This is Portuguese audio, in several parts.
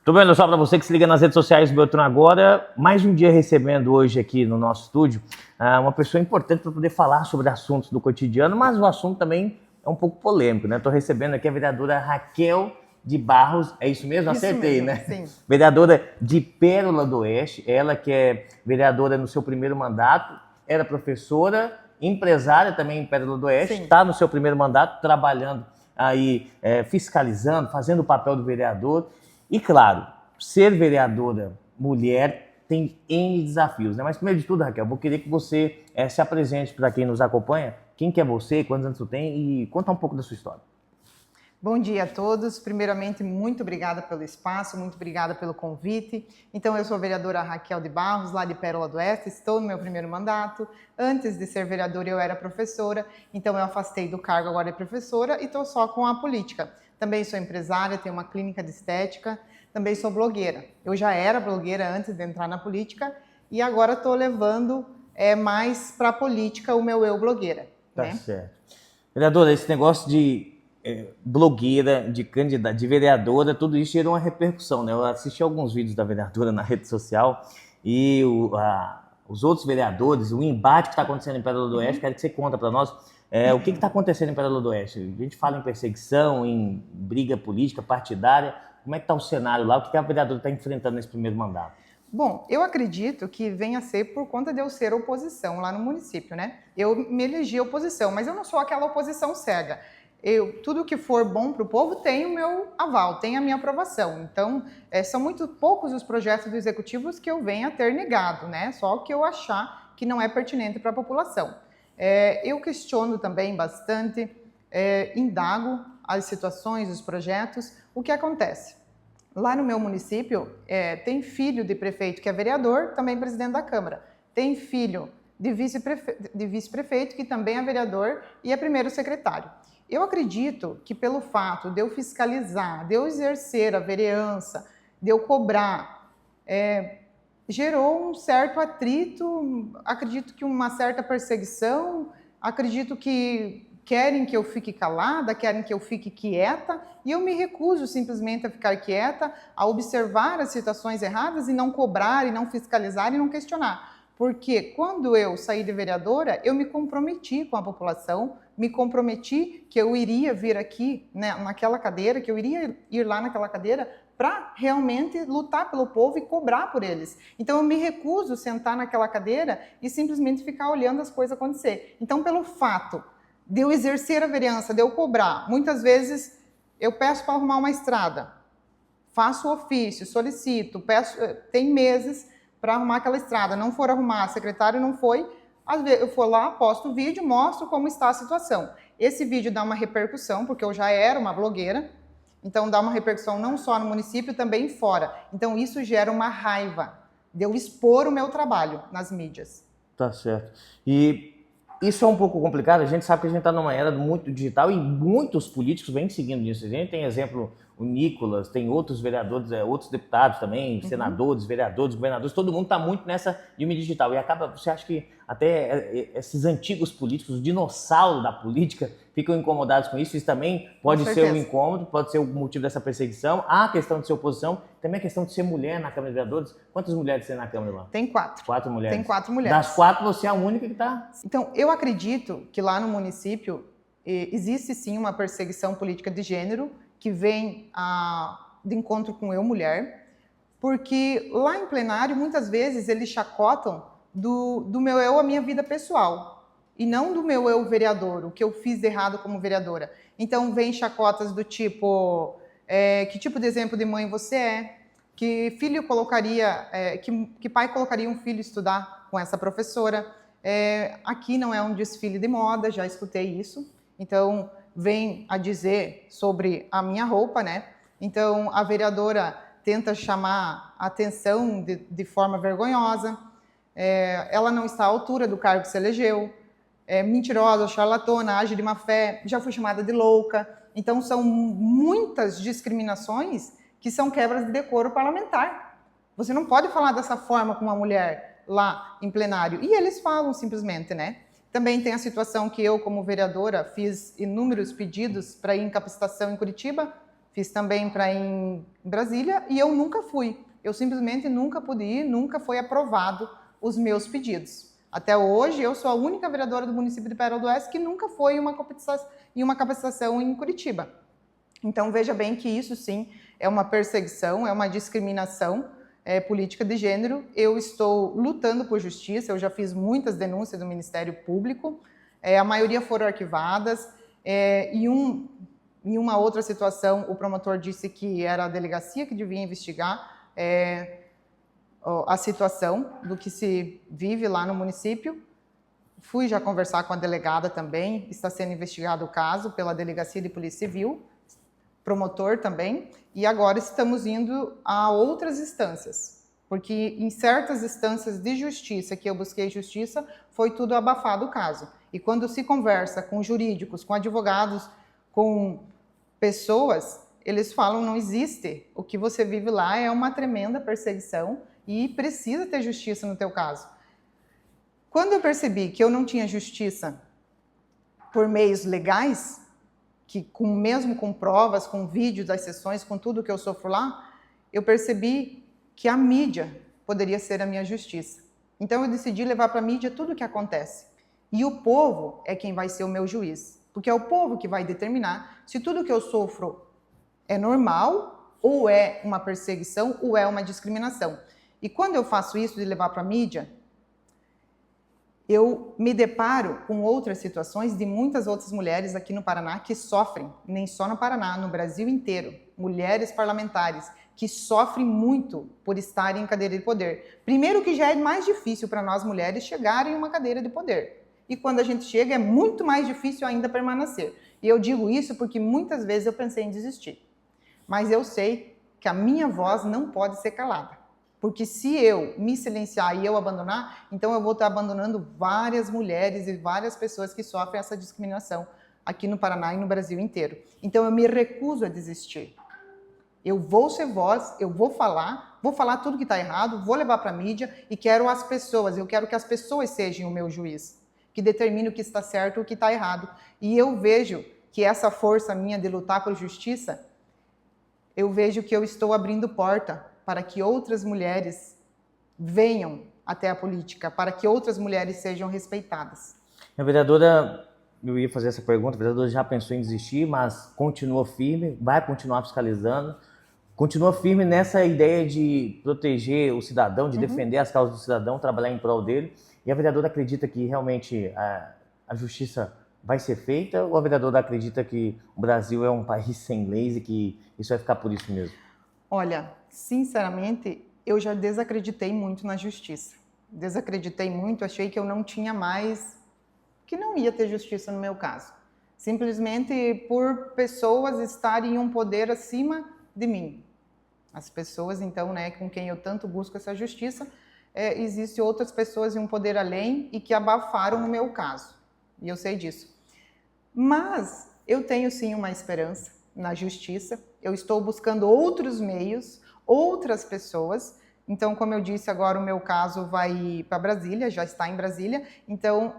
Tudo bem, pessoal? Para você que se liga nas redes sociais do Beltrão agora, mais um dia recebendo hoje aqui no nosso estúdio uma pessoa importante para poder falar sobre assuntos do cotidiano, mas o assunto também é um pouco polêmico, né? Estou recebendo aqui a vereadora Raquel de Barros, é isso mesmo? Acertei, mesmo, né? Sim. Vereadora de Pérola do Oeste, ela que é vereadora no seu primeiro mandato, era professora, empresária também em Pérola do Oeste, está no seu primeiro mandato, trabalhando aí, fiscalizando, fazendo o papel do vereador. E claro, ser vereadora mulher tem N desafios, né? Mas primeiro de tudo, Raquel, vou querer que você se apresente para quem nos acompanha. Quem que é você, quantos anos você tem e conta um pouco da sua história. Bom dia a todos. Primeiramente, muito obrigada pelo espaço, muito obrigada pelo convite. Então, eu sou a vereadora Raquel de Barros, lá de Pérola do Oeste, estou no meu primeiro mandato. Antes de ser vereadora, eu era professora, então eu afastei do cargo, agora é professora e estou só com a política. Também sou empresária, tenho uma clínica de estética, também sou blogueira. Eu já era blogueira antes de entrar na política e agora estou levando mais para a política o meu eu blogueira. Tá, né? Certo. Vereadora, esse negócio de blogueira, de candidata, de vereadora, tudo isso gerou uma repercussão, né? Eu assisti alguns vídeos da vereadora na rede social e os outros vereadores, o embate que está acontecendo em Pérola do Oeste, quero que você conta para nós o que está acontecendo em Pérola do Oeste. A gente fala em perseguição, em briga política, partidária. Como é que está o cenário lá? O que a vereadora está enfrentando nesse primeiro mandato? Bom, eu acredito que venha a ser por conta de eu ser oposição lá no município, né? Eu me elegi oposição, mas eu não sou aquela oposição cega. Tudo que for bom para o povo tem o meu aval, tem a minha aprovação. Então, são muito poucos os projetos do executivo que eu venha a ter negado, né? Só que eu achar que não é pertinente para a população. Eu questiono também bastante, indago as situações, os projetos. O que acontece? Lá no meu município, tem filho de prefeito que é vereador, também presidente da Câmara. Tem filho de vice-prefeito que também é vereador e é primeiro secretário. Eu acredito que pelo fato de eu fiscalizar, de eu exercer a vereança, de eu cobrar, gerou um certo atrito, acredito que uma certa perseguição, acredito que querem que eu fique calada, querem que eu fique quieta, e eu me recuso simplesmente a ficar quieta, a observar as situações erradas e não cobrar, e não fiscalizar e não questionar. Porque quando eu saí de vereadora, eu me comprometi com a população, me comprometi que eu iria vir aqui, né, naquela cadeira, que eu iria ir lá naquela cadeira para realmente lutar pelo povo e cobrar por eles. Então eu me recuso a sentar naquela cadeira e simplesmente ficar olhando as coisas acontecer. Então, pelo fato de eu exercer a vereança, de eu cobrar, muitas vezes eu peço para arrumar uma estrada, faço o ofício, solicito, peço, tem meses para arrumar aquela estrada, não for arrumar, a secretária não foi, às vezes eu for lá, posto o vídeo, mostro como está a situação. Esse vídeo dá uma repercussão, porque eu já era uma blogueira, então dá uma repercussão não só no município, também fora. Então isso gera uma raiva de eu expor o meu trabalho nas mídias. Tá certo. E isso é um pouco complicado, a gente sabe que a gente está numa era muito digital e muitos políticos vêm seguindo isso. A gente tem exemplo, o Nicolas, tem outros vereadores, outros deputados também, senadores, vereadores, governadores, todo mundo está muito nessa de mídia digital. E acaba, você acha que até esses antigos políticos, os dinossauros da política, ficam incomodados com isso? Isso também pode ser um incômodo, pode ser o motivo dessa perseguição. Há a questão de ser oposição, também a questão de ser mulher na Câmara de Vereadores. Quantas mulheres tem na Câmara lá? Tem 4. 4 mulheres. Tem 4 mulheres. Das 4, você é a única que está... Então, eu acredito que lá no município existe sim uma perseguição política de gênero que vem de encontro com eu, mulher, porque lá em plenário, muitas vezes, eles chacotam do meu eu, a minha vida pessoal, e não do meu eu vereador, o que eu fiz de errado como vereadora. Então, vem chacotas do tipo, que tipo de exemplo de mãe você é, que filho colocaria, que pai colocaria um filho estudar com essa professora. Aqui não é um desfile de moda, já escutei isso. Então, vem a dizer sobre a minha roupa, né? Então, a vereadora tenta chamar a atenção de forma vergonhosa. Ela não está à altura do cargo que se elegeu. Mentirosa, charlatana, age de má fé, já foi chamada de louca. Então, são muitas discriminações que são quebras de decoro parlamentar. Você não pode falar dessa forma com uma mulher lá em plenário. E eles falam simplesmente, né? Também tem a situação que eu, como vereadora, fiz inúmeros pedidos para ir em capacitação em Curitiba, fiz também para ir em Brasília e eu nunca fui. Eu simplesmente nunca pude ir, nunca foi aprovado os meus pedidos. Até hoje, eu sou a única vereadora do município de Perola do Oeste que nunca foi em uma capacitação em Curitiba. Então, veja bem que isso, sim, é uma perseguição, é uma discriminação política de gênero. Eu estou lutando por justiça, eu já fiz muitas denúncias do Ministério Público, a maioria foram arquivadas, e em uma outra situação, o promotor disse que era a delegacia que devia investigar a situação do que se vive lá no município. Fui já conversar com a delegada também, está sendo investigado o caso pela Delegacia de Polícia Civil, promotor também, e agora estamos indo a outras instâncias, porque em certas instâncias de justiça, que eu busquei justiça, foi tudo abafado o caso. E quando se conversa com jurídicos, com advogados, com pessoas, eles falam, não existe, o que você vive lá é uma tremenda perseguição e precisa ter justiça no teu caso. Quando eu percebi que eu não tinha justiça por meios legais, que mesmo com provas, com vídeos das sessões, com tudo que eu sofro lá, eu percebi que a mídia poderia ser a minha justiça. Então eu decidi levar para a mídia tudo o que acontece. E o povo é quem vai ser o meu juiz, porque é o povo que vai determinar se tudo que eu sofro é normal, ou é uma perseguição, ou é uma discriminação. E quando eu faço isso de levar para a mídia, eu me deparo com outras situações de muitas outras mulheres aqui no Paraná que sofrem, nem só no Paraná, no Brasil inteiro, mulheres parlamentares que sofrem muito por estarem em cadeira de poder. Primeiro que já é mais difícil para nós mulheres chegarem em uma cadeira de poder. E quando a gente chega é muito mais difícil ainda permanecer. E eu digo isso porque muitas vezes eu pensei em desistir. Mas eu sei que a minha voz não pode ser calada. Porque se eu me silenciar e eu abandonar, então eu vou estar abandonando várias mulheres e várias pessoas que sofrem essa discriminação aqui no Paraná e no Brasil inteiro. Então eu me recuso a desistir. Eu vou ser voz, eu vou falar tudo que está errado, vou levar para a mídia e quero as pessoas, eu quero que as pessoas sejam o meu juiz, que determine o que está certo e o que está errado. E eu vejo que essa força minha de lutar por justiça, eu vejo que eu estou abrindo porta para que outras mulheres venham até a política, para que outras mulheres sejam respeitadas. A vereadora, eu ia fazer essa pergunta, a vereadora já pensou em desistir, mas continua firme, vai continuar fiscalizando, continua firme nessa ideia de proteger o cidadão, de defender as causas do cidadão, trabalhar em prol dele. E a vereadora acredita que realmente a justiça vai ser feita, ou a vereadora acredita que o Brasil é um país sem leis e que isso vai ficar por isso mesmo? Olha, sinceramente, eu já desacreditei muito na justiça. Desacreditei muito, achei que eu não tinha mais, que não ia ter justiça no meu caso. Simplesmente por pessoas estarem em um poder acima de mim. As pessoas, então, né, com quem eu tanto busco essa justiça, existem outras pessoas em um poder além e que abafaram o meu caso. E eu sei disso. Mas eu tenho sim uma esperança na justiça. Eu estou buscando outros meios, outras pessoas. Então, como eu disse, agora o meu caso vai para Brasília, já está em Brasília. Então,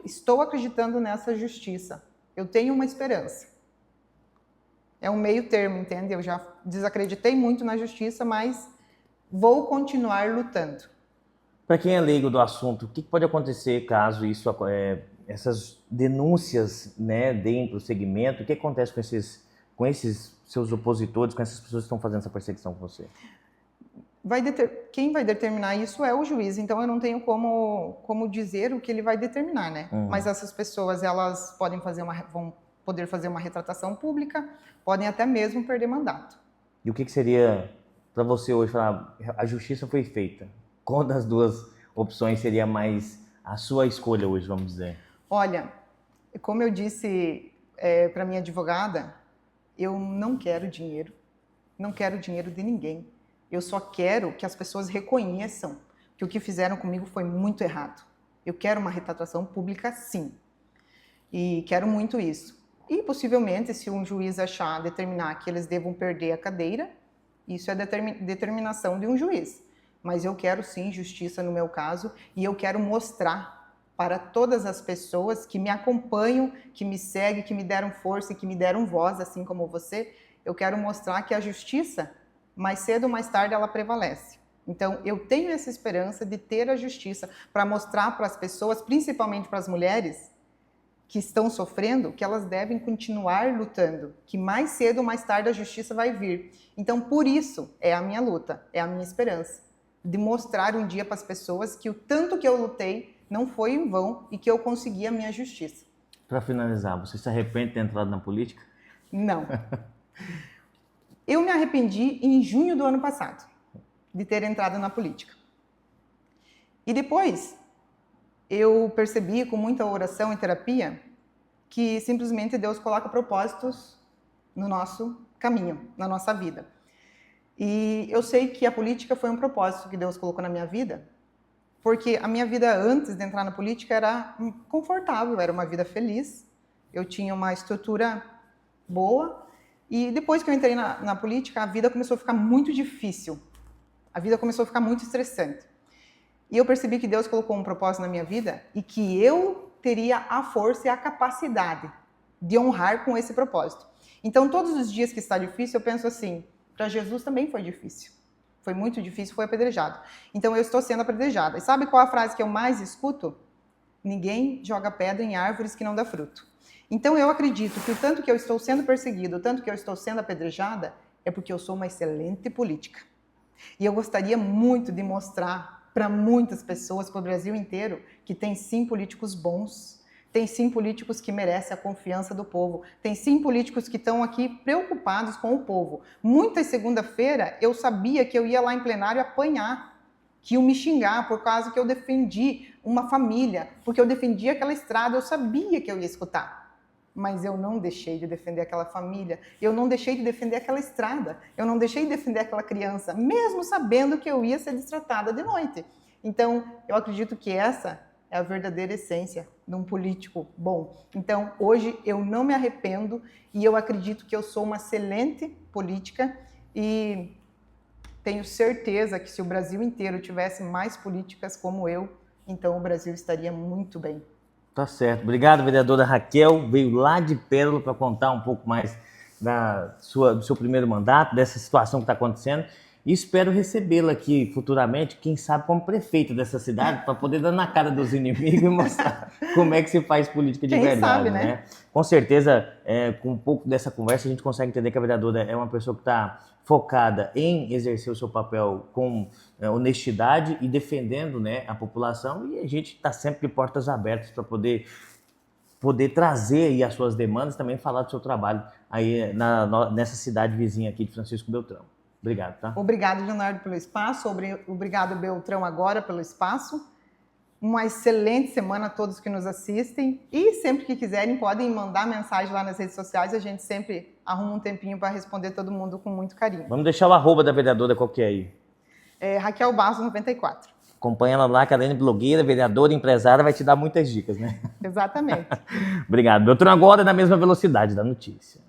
estou acreditando nessa justiça. Eu tenho uma esperança. É um meio termo, entende? Eu já desacreditei muito na justiça, mas vou continuar lutando. Para quem é leigo do assunto, o que pode acontecer caso essas denúncias, né, deem prosseguimento? O que acontece com esses seus opositores, com essas pessoas que estão fazendo essa perseguição com você? Quem vai determinar isso é o juiz, então eu não tenho como dizer o que ele vai determinar, né? Mas essas pessoas, elas vão poder fazer uma retratação pública, podem até mesmo perder mandato. E o que seria para você hoje falar, a justiça foi feita? Qual das duas opções seria mais a sua escolha hoje, vamos dizer? Olha, como eu disse para minha advogada, eu não quero dinheiro de ninguém. Eu só quero que as pessoas reconheçam que o que fizeram comigo foi muito errado. Eu quero uma retratação pública, sim. E quero muito isso. E, possivelmente, se um juiz determinar que eles devam perder a cadeira, isso é determinação de um juiz. Mas eu quero, sim, justiça no meu caso, e eu quero mostrar para todas as pessoas que me acompanham, que me seguem, que me deram força e que me deram voz, assim como você. Eu quero mostrar que a justiça, mais cedo ou mais tarde, ela prevalece. Então, eu tenho essa esperança de ter a justiça para mostrar para as pessoas, principalmente para as mulheres que estão sofrendo, que elas devem continuar lutando, que mais cedo ou mais tarde a justiça vai vir. Então, por isso, é a minha luta, é a minha esperança, de mostrar um dia para as pessoas que o tanto que eu lutei não foi em vão e que eu consegui a minha justiça. Para finalizar, você se arrepende de ter entrado na política? Não. Eu me arrependi em junho do ano passado de ter entrado na política. E depois, eu percebi com muita oração e terapia que simplesmente Deus coloca propósitos no nosso caminho, na nossa vida. E eu sei que a política foi um propósito que Deus colocou na minha vida, porque a minha vida antes de entrar na política era confortável, era uma vida feliz, eu tinha uma estrutura boa, e depois que eu entrei na política, a vida começou a ficar muito difícil, a vida começou a ficar muito estressante. E eu percebi que Deus colocou um propósito na minha vida e que eu teria a força e a capacidade de honrar com esse propósito. Então, todos os dias que está difícil, eu penso assim, para Jesus também foi difícil. Foi muito difícil, foi apedrejado. Então, eu estou sendo apedrejada. E sabe qual a frase que eu mais escuto? Ninguém joga pedra em árvores que não dá fruto. Então, eu acredito que o tanto que eu estou sendo perseguida, o tanto que eu estou sendo apedrejada, é porque eu sou uma excelente política. E eu gostaria muito de mostrar para muitas pessoas, para o Brasil inteiro, que tem sim políticos bons, tem sim políticos que merecem a confiança do povo, tem sim políticos que estão aqui preocupados com o povo. Muitas segunda-feira eu sabia que eu ia lá em plenário apanhar, que iam me xingar por causa que eu defendi uma família, porque eu defendi aquela estrada, eu sabia que eu ia escutar. Mas eu não deixei de defender aquela família, eu não deixei de defender aquela estrada, eu não deixei de defender aquela criança, mesmo sabendo que eu ia ser destratada de noite. Então, eu acredito que essa é a verdadeira essência de um político bom. Então, hoje eu não me arrependo e eu acredito que eu sou uma excelente política e tenho certeza que se o Brasil inteiro tivesse mais políticas como eu, então o Brasil estaria muito bem. Tá certo. Obrigado, vereadora Raquel. Veio lá de Pérola para contar um pouco mais do seu primeiro mandato, dessa situação que está acontecendo. E espero recebê-la aqui futuramente, quem sabe como prefeita dessa cidade, para poder dar na cara dos inimigos e mostrar como é que se faz política de verdade. Sabe, né? Com certeza, com um pouco dessa conversa, a gente consegue entender que a vereadora é uma pessoa que está focada em exercer o seu papel com honestidade e defendendo, né, a população, e a gente está sempre de portas abertas para poder trazer aí as suas demandas, também falar do seu trabalho aí nessa cidade vizinha aqui de Francisco Beltrão. Obrigado, tá? Obrigado, Leonardo, pelo espaço. Obrigado, Beltrão, agora pelo espaço. Uma excelente semana a todos que nos assistem. E sempre que quiserem, podem mandar mensagem lá nas redes sociais. A gente sempre arruma um tempinho para responder todo mundo com muito carinho. Vamos deixar o arroba da vereadora, qual que é aí? Raquel Barros, 94. Acompanha ela lá, que além de blogueira, vereadora, empresária, vai te dar muitas dicas, né? Exatamente. Obrigado. Beltrão agora na mesma velocidade da notícia.